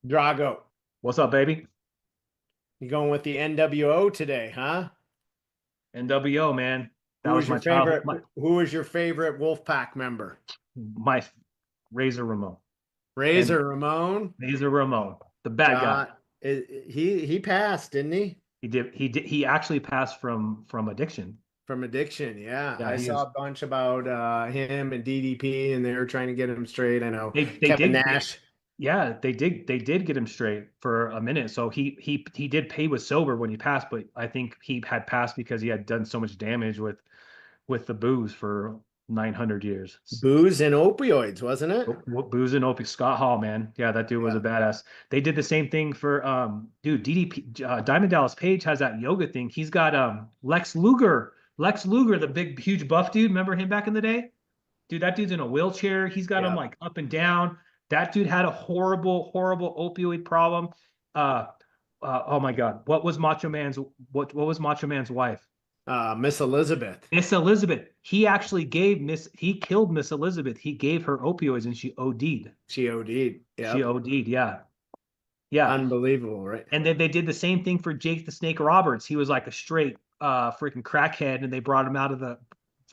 Drago, What's up, baby? you going with the NWO today, huh? NWO, man. That Who was is your my childhood. favorite? Who is your favorite Wolfpack member? My Razor Ramon. And Razor Ramon. Razor Ramon, the bad guy. Uh, he passed, didn't he? He actually passed from addiction. From addiction. Yeah, Yeah, I he saw is. a bunch about him and DDP, and they were trying to get him straight. I know They Kevin did. Nash. Yeah, they did get him straight for a minute. So he did pay with sober when he passed, but I think he had passed because he had done so much damage with the booze for 900 years. Booze and opioids, wasn't it? Booze and Opie Scott Hall, man. Yeah, that dude was a Yeah. badass. They did the same thing for dude, DDP Diamond Dallas Page has that yoga thing. He's got Lex Luger. Lex Luger, the big huge buff dude. Remember him back in the day? Dude, that dude's in a wheelchair. He's got him Yeah. like up and down. That dude had a horrible, horrible opioid problem. Uh, oh my God. What was Macho Man's wife? Miss Elizabeth. Miss Elizabeth. He killed Miss Elizabeth. He gave her opioids and she OD'd. She OD'd. She Yep. OD'd, yeah. Yeah. Unbelievable, right? And then they did the same thing for Jake the Snake Roberts. He was like a straight freaking crackhead, and they brought him out of the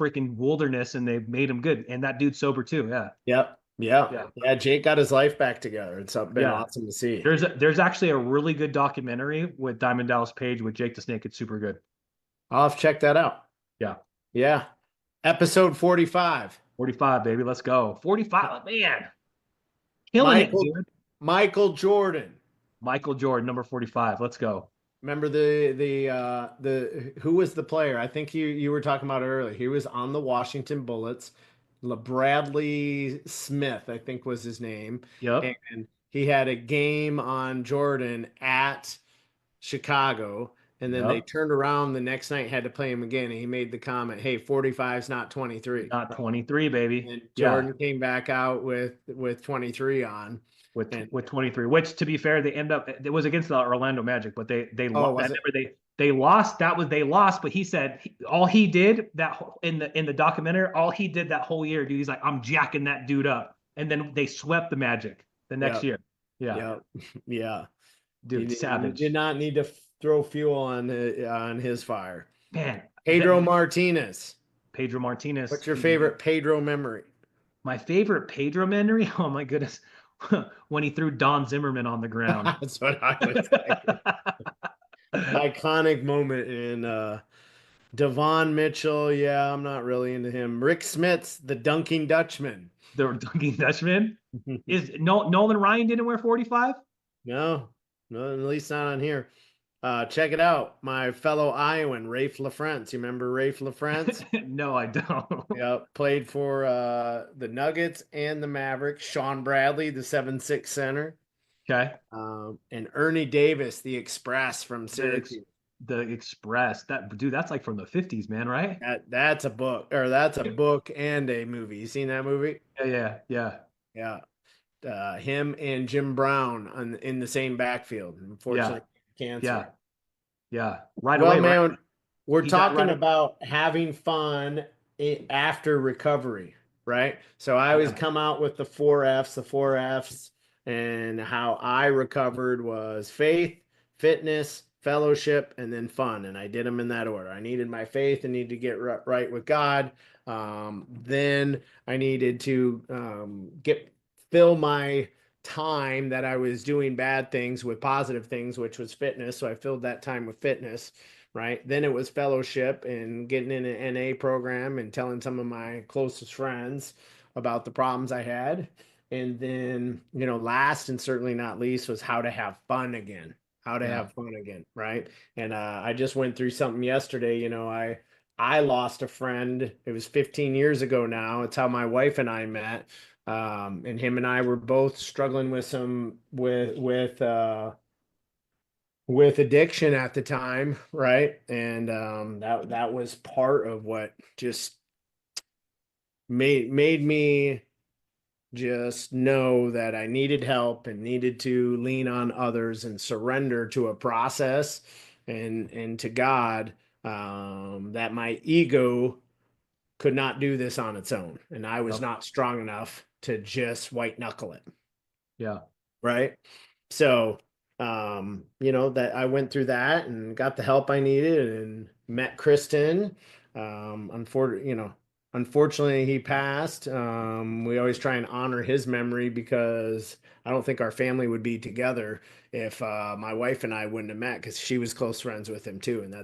freaking wilderness and they made him good. And that dude's sober too. Yeah. Yep. Yeah. Yeah. Yeah. Jake got his life back together. It's been Yeah. awesome to see. There's actually a really good documentary with Diamond Dallas Page with Jake the Snake. It's super good. I'll have to check that out. Yeah. Yeah. Episode 45. 45, baby. Let's go. 45, man. Killing it, Michael dude. Michael Jordan. Michael Jordan, number 45. Let's go. Remember the who was the player? I think you were talking about it earlier. He was on the Washington Bullets. Bradley Smith, I think was his name. Yep. And he had a game on Jordan at Chicago. And then they Yep. turned around the next night, had to play him again. And he made the comment, hey, 45 is not 23. Not 23, baby. And Yeah. Jordan came back out with 23 on. And With 23, which to be fair, they end up it was against the Orlando Magic, but oh, that was it? never they lost. That was they lost, but he said all he did in the documentary, all he did that whole year, dude, he's like, I'm jacking that dude up. And then they swept the Magic the next Yeah, year. Yeah, yeah, yeah. dude, You did savage. not need to throw fuel on his fire. Man, Pedro Martinez. Pedro Martinez. What's your favorite Pedro memory? My favorite Pedro memory. Oh my goodness. When he threw Don Zimmerman on the ground. That's what I was thinking. Iconic moment in Devon Mitchell. Yeah, I'm not really into him. Rick Smits, the dunking Dutchman. The Dunking Dutchman. Is no Nolan Ryan didn't wear 45? No, no, at least not on here. Check it out. My fellow Iowan, Rafe LaFrance. You remember Rafe LaFrance? No, I don't. Yeah, played for the Nuggets and the Mavericks. Sean Bradley, the 7'6" center. Okay. And Ernie Davis, the Express from The ex- Syracuse. the Express. That dude, that's like from the 50s, man, right? That's a book, or that's a book and a movie. You seen that movie? Yeah, yeah, yeah, Yeah. Him and Jim Brown in the same backfield. yeah, Unfortunately, yeah, cancer. yeah. Right Well, away, right? man, we're He died talking right. about having fun after recovery, right? So I always Yeah. come out with the four F's, and how I recovered was faith, fitness, fellowship, and then fun. And I did them in that order. I needed my faith and needed to get right with God. Then I needed to get fill my time that I was doing bad things with positive things, which was fitness. So I filled that time with fitness, right? Then it was fellowship and getting in an NA program and telling some of my closest friends about the problems I had. And then, last and certainly not least was how to have fun again. How to Yeah. have fun again, right? And I just went through something yesterday. I lost a friend. It was 15 years ago now. It's how my wife and I met. And him and I were both struggling with some with addiction at the time, right? And that was part of what just made me just know that I needed help and needed to lean on others and surrender to a process and to God, that my ego could not do this on its own, and I was Yep. not strong enough to just white knuckle it, Yeah. right? So, that I went through that and got the help I needed and met Kristen. Unfortunately, he passed. We always try and honor his memory because I don't think our family would be together if my wife and I wouldn't have met because she was close friends with him too. And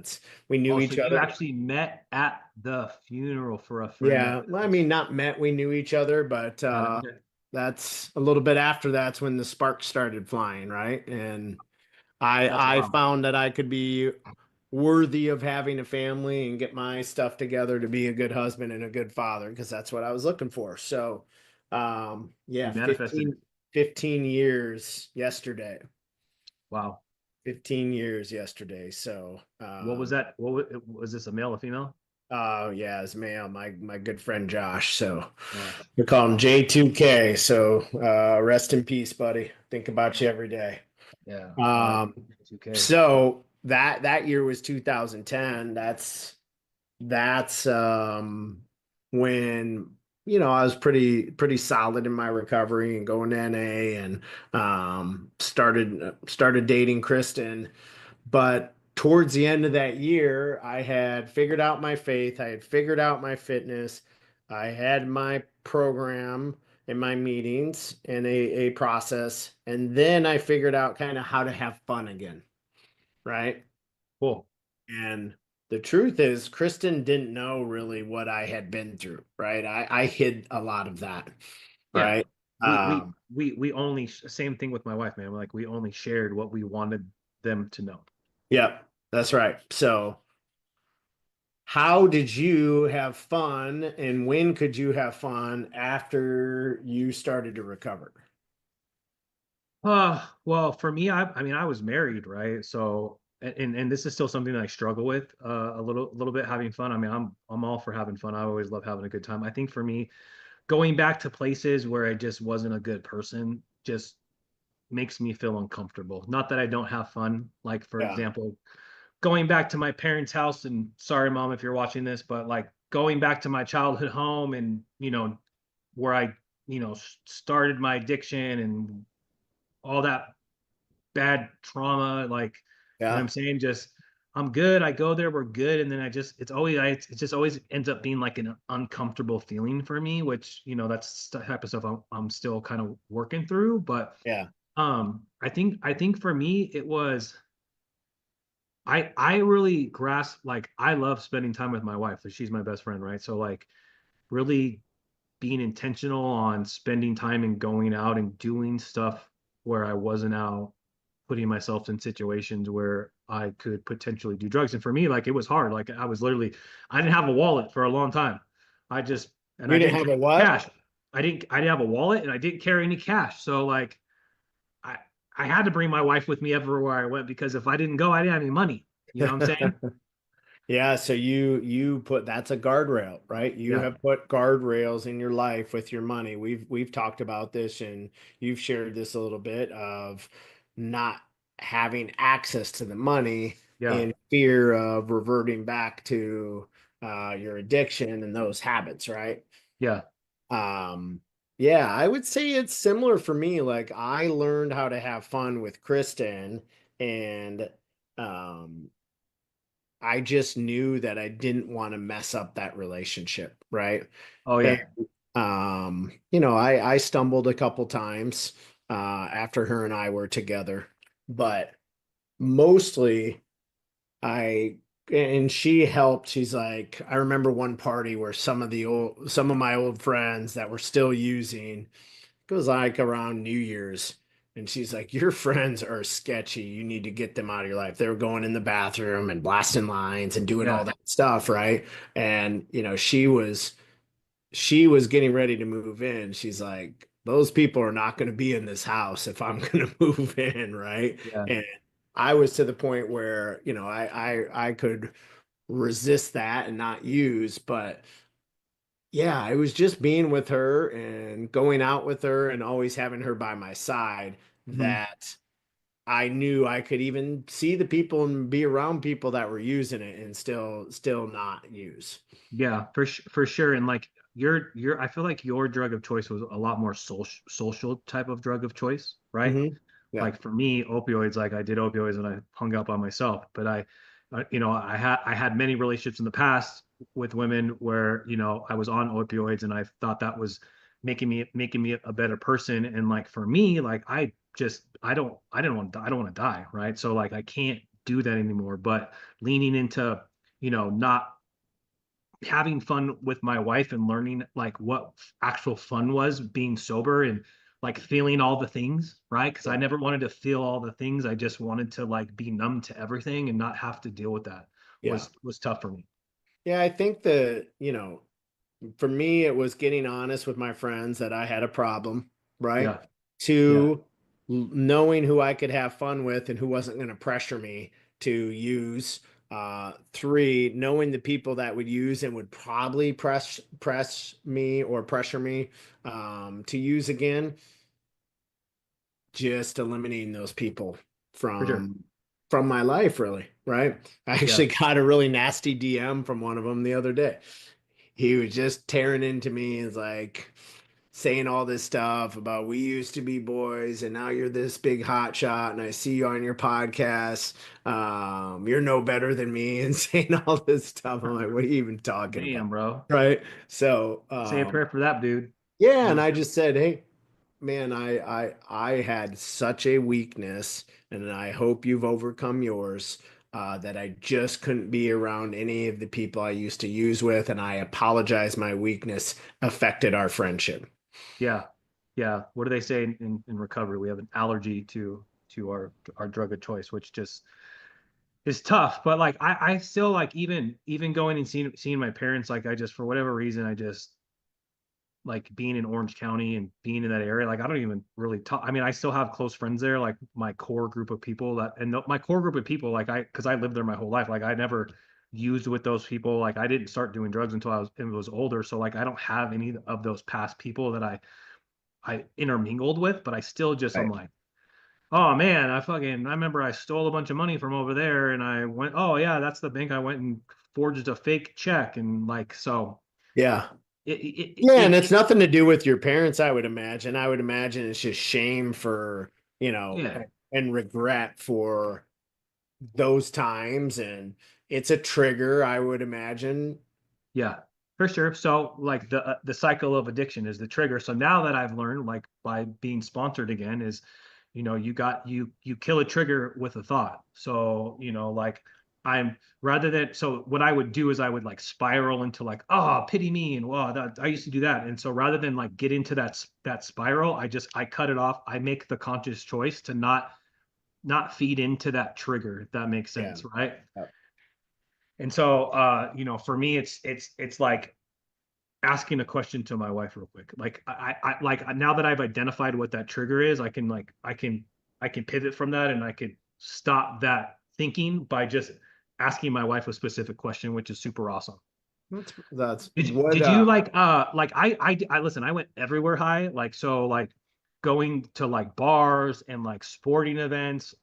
we knew Oh, so each you other. actually met at the funeral for a friend that Yeah, well, I mean, passed. not met, we knew each other, but Got it. Okay. that's a little bit after that's when the sparks started flying, right? And That's I wild. found that I could be worthy of having a family and get my stuff together to be a good husband and a good father because that's what I was looking for. So, yeah, You manifested it. 15 years yesterday. Wow. 15 years yesterday. So, What was that? Was this a male or female? yeah, it's male, my good friend Josh. So Gosh. we call him J2K. So, rest in peace, buddy. Think about you every day. Yeah. Um, 2K. so that year was 2010. That's when I was pretty solid in my recovery and going to NA and started dating Kristen. But towards the end of that year, I had figured out my faith, I had figured out my fitness, I had my program and my meetings and a process, and then I figured out kind of how to have fun again, right? Cool. And the truth is, Kristen didn't know really what I had been through, right? I hid a lot of that, Yeah. right? We Um, we only same thing with my wife, man. Like we only shared what we wanted them to know. yep, that's right. So, how did you have fun, and when could you have fun after you started to recover? Well, for me, I mean, I was married, right? So, and this is still something that I struggle with a little bit having fun. I mean, I'm all for having fun. I always love having a good time. I think for me, going back to places where I just wasn't a good person just makes me feel uncomfortable. Not that I don't have fun. Like, for Yeah, example, going back to my parents' house, and sorry, mom, if you're watching this, but like going back to my childhood home and, where I, started my addiction and all that bad trauma, like, yeah, I'm saying? Just I'm good. I go there, we're good. And then it just always ends up being like an uncomfortable feeling for me, which, that's the type of stuff I'm still kind of working through. But yeah, I think for me it was I really grasp, like, I love spending time with my wife. Like, she's my best friend, right? So like really being intentional on spending time and going out and doing stuff where I wasn't out putting myself in situations where I could potentially do drugs. And for me, like, it was hard. Like, I didn't have a wallet for a long time. I you didn't didn't have carry a what? cash. I didn't have a wallet and I didn't carry any cash. So like, I, I had to bring my wife with me everywhere I went because if I didn't go, I didn't have any money. You know what I'm saying? Yeah, so you put that's a guardrail, right? You Yeah. have put guardrails in your life with your money. We've talked about this and you've shared this a little bit of not having access to the money Yeah. in fear of reverting back to your addiction and those habits, right? Yeah. Um, yeah, I would say it's similar for me. Like I learned how to have fun with Kristen and um I just knew that I didn't want to mess up that relationship, right? Oh And yeah. I stumbled a couple times after her and I were together, but mostly I and she helped. She's like, I remember one party where some of my old friends that were still using it was like around New Year's. And she's like, your friends are sketchy. You need to get them out of your life. They were going in the bathroom and blasting lines and doing all Yeah. that stuff, right? And she was getting ready to move in. She's like, those people are not going to be in this house if I'm going to move in, right? Yeah. And I was to the point where, I could resist that and not use, but yeah, I was just being with her and going out with her and always having her by my side Mhm. that I knew I could even see the people and be around people that were using it and still not use. Yeah, for sure. And like I feel like your drug of choice was a lot more social type of drug of choice, right? Hmm. Yeah. Like for me, opioids, like I did opioids and I hung up on myself. But you know, I had many relationships in the past with women where, you know, I was on opioids and I thought that was making me a better person. And like for me, like I didn't want to I don't want to die, right? So like I can't do that anymore. But leaning into, you know, not having fun with my wife and learning like what actual fun was being sober and like feeling all the things, right? Because I Yeah. never wanted to feel all the things. I just wanted to like be numb to everything and not have to deal with that Yeah. was tough for me. Yeah. I think that, for me, it was getting honest with my friends that I had a problem, right? Yeah. Yeah. To knowing who I could have fun with and who wasn't going to pressure me to use. Three, knowing the people that would use and would probably press me or pressure me to use again, just eliminating those people For sure. from my life, really, right? I Yeah. actually got a really nasty DM from one of them the other day. He was just tearing into me and like saying all this stuff about we used to be boys and now you're this big hot shot and I see you on your podcast. You're no better than me and saying all this stuff. I'm like, what are you even talking about? Damn, bro. Right. So Say a prayer for that, dude. yeah, and Real I shit. just said, hey, man, I had such a weakness, and I hope you've overcome yours. That I just couldn't be around any of the people I used to use with, and I apologize. My weakness affected our friendship. Yeah. Yeah. What do they say in recovery? We have an allergy to our drug of choice, which just is tough. But like I still like even going and seeing my parents, like I just for whatever reason, I just like being in Orange County and being in that area, like I don't even really talk. I mean, I still have close friends there, like my core group of people my core group of people, like because I lived there my whole life, like I never used with those people. Like I didn't start doing drugs until I was older. So like I don't have any of those past people that I intermingled with, but I still just, I'm Right. like, oh man, I remember I stole a bunch of money from over there and I went, oh yeah, that's the bank I went and forged a fake check. And like, so Yeah. it, it, Yeah, and it, it's it nothing to do with your parents, I would imagine. I would imagine it's just shame for, yeah. and regret for those times, and it's a trigger, I would imagine. Yeah, for sure. So like the cycle of addiction is the trigger. So now that I've learned, like by being sponsored again, is you kill a trigger with a thought. So like I'm rather than so what I would do is I would like spiral into like, oh, pity me, and wow, that I used to do that. And so rather than like get into that spiral, I cut it off. I make the conscious choice to not feed into that trigger, if that makes Yeah. sense, right? Yeah. And so for me it's like asking a question to my wife real quick. Like I like now that I've identified what that trigger is, I can pivot from that and I could stop that thinking by just asking my wife a specific question, which is super awesome. That's Did you, what did you like I listen, I went everywhere high, like so like going to like bars and like sporting events.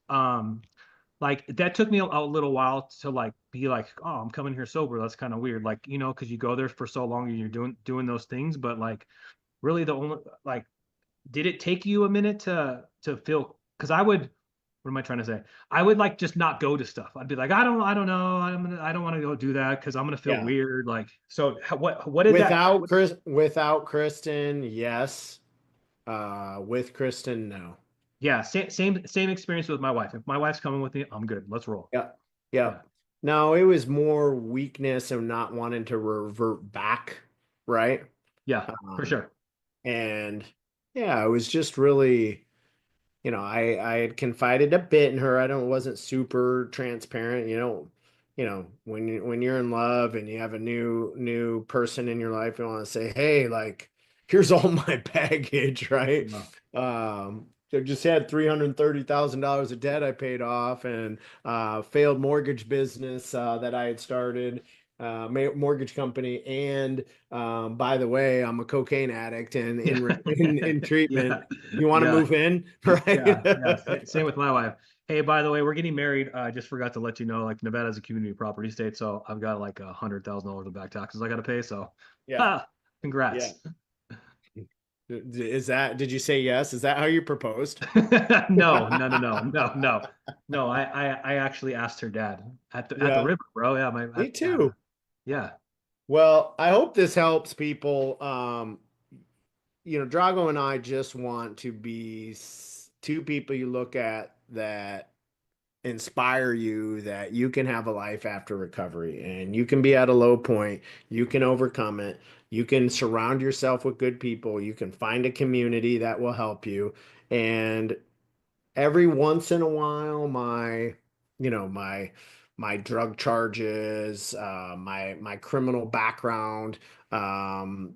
Like that took me a little while to like be like, oh, I'm coming here sober. That's kind of weird. Like, because you go there for so long and you're doing those things, but like really the only like did it take you a minute to feel because I would what am I trying to say? I would like just not go to stuff. I'd be like, I don't know. I don't want to go do that because I'm gonna feel yeah. weird. Like, so what did that Without Kristen, yes. With Kristen, no. yeah, same experience with my wife. If my wife's coming with me, I'm good. Let's roll. Yeah. Yeah. Yeah. No, it was more weakness of not wanting to revert back, right? Yeah, for Um, sure. and yeah, it was just really, I had confided a bit in her. I don't wasn't super transparent. When you're in love and you have a new person in your life, you want to say, hey, like, here's all my baggage, right? No. I just had $330,000 of debt I paid off, and failed mortgage business that I had started, mortgage company, and by the way, I'm a cocaine addict and Yeah. in treatment. Yeah. You want to Yeah. move in, right? Yeah. Yeah. Same with my wife. Hey, by the way, we're getting married. I just forgot to let you know, like Nevada's a community property state, so I've got like $100,000 of back taxes I got to pay. So, Yeah, ah, yeah. congrats. Is that, did you say yes? Is that how you proposed? No, no, no, no, no, no, no. I actually asked her dad at the Yeah, river, bro. Yeah, me too. yeah, Well, I hope this helps people. Drago and I just want to be two people you look at that inspire you, that you can have a life after recovery and you can be at a low point, you can overcome it, you can surround yourself with good people, you can find a community that will help you. And every once in a while, my drug charges, my criminal background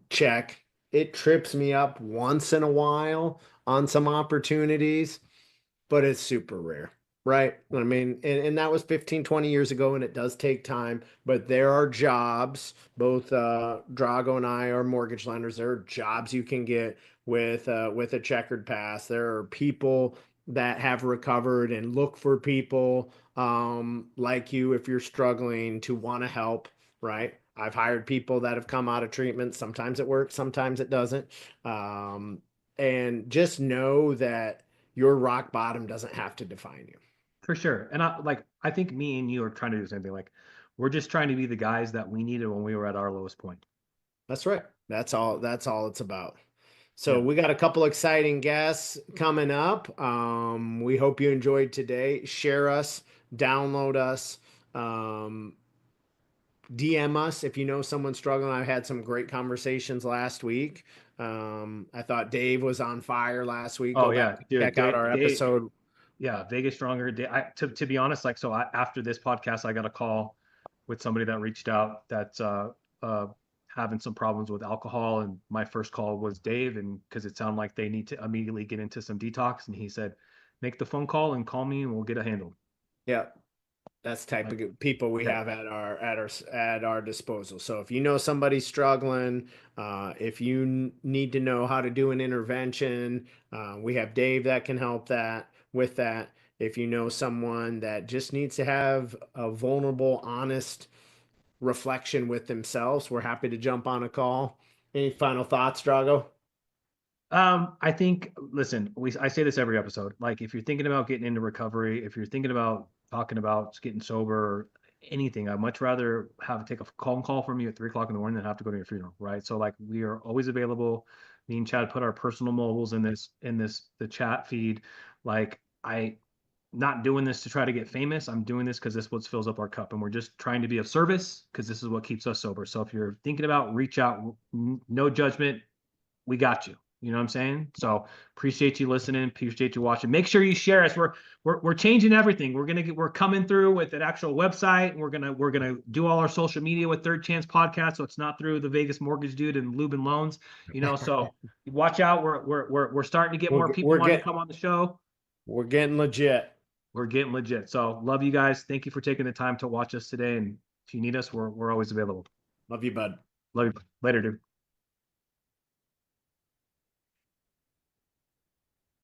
check, it trips me up once in a while on some opportunities, but it's super rare, right? I mean, and that was 15, 20 years ago, and it does take time, but there are jobs, both Drago and I are mortgage lenders. There are jobs you can get with a checkered past. There are people that have recovered and look for people like you if you're struggling to want to help, right? I've hired people that have come out of treatment. Sometimes it works, sometimes it doesn't. Um, and just know that your rock bottom doesn't have to define you. for sure. And I think me and you are trying to do the same thing. Like, we're just trying to be the guys that we needed when we were at our lowest point. That's right. That's all it's about. So Yeah. we got a couple exciting guests coming up. We hope you enjoyed today. Share us, download us, um, DM us if you know someone struggling. I had some great conversations last week. I thought Dave was on fire last week. Oh Go back yeah, and dude. check out our episode. Yeah, Vegas stronger. To be honest, like, after this podcast, I got a call with somebody that reached out that's having some problems with alcohol, and my first call was Dave, and because it sounded like they need to immediately get into some detox, and he said, make the phone call and call me, and we'll get it handled. Yeah. That's type Like, of people we yeah. have at our disposal. So if you know somebody struggling, if you need to know how to do an intervention, we have Dave that can help that with that. If you know someone that just needs to have a vulnerable, honest reflection with themselves, we're happy to jump on a call. Any final thoughts, Drago? I think, listen, I say this every episode. Like, if you're thinking about getting into recovery, if you're thinking about talking about getting sober or anything, I'd much rather take a phone call from you at 3 o'clock in the morning than have to go to your funeral, right? So, like, we are always available. Me and Chad put our personal mobiles the chat feed. Like, not doing this to try to get famous. I'm doing this because this is what fills up our cup, and we're just trying to be of service because this is what keeps us sober. So if you're thinking about, reach out. No judgment. We got you. You know what I'm saying? So appreciate you listening. Appreciate you watching. Make sure you share us. We're changing everything. We're coming through with an actual website. We're gonna do all our social media with Third Chance Podcast. So it's not through the Vegas Mortgage Dude and Lubin Loans. So watch out. We're starting to get more people We're wanting to getting come on the show. we're getting legit. We're getting legit. So love you guys. Thank you for taking the time to watch us today. And if you need us, we're always available. Love you, bud. Love you. Later, dude.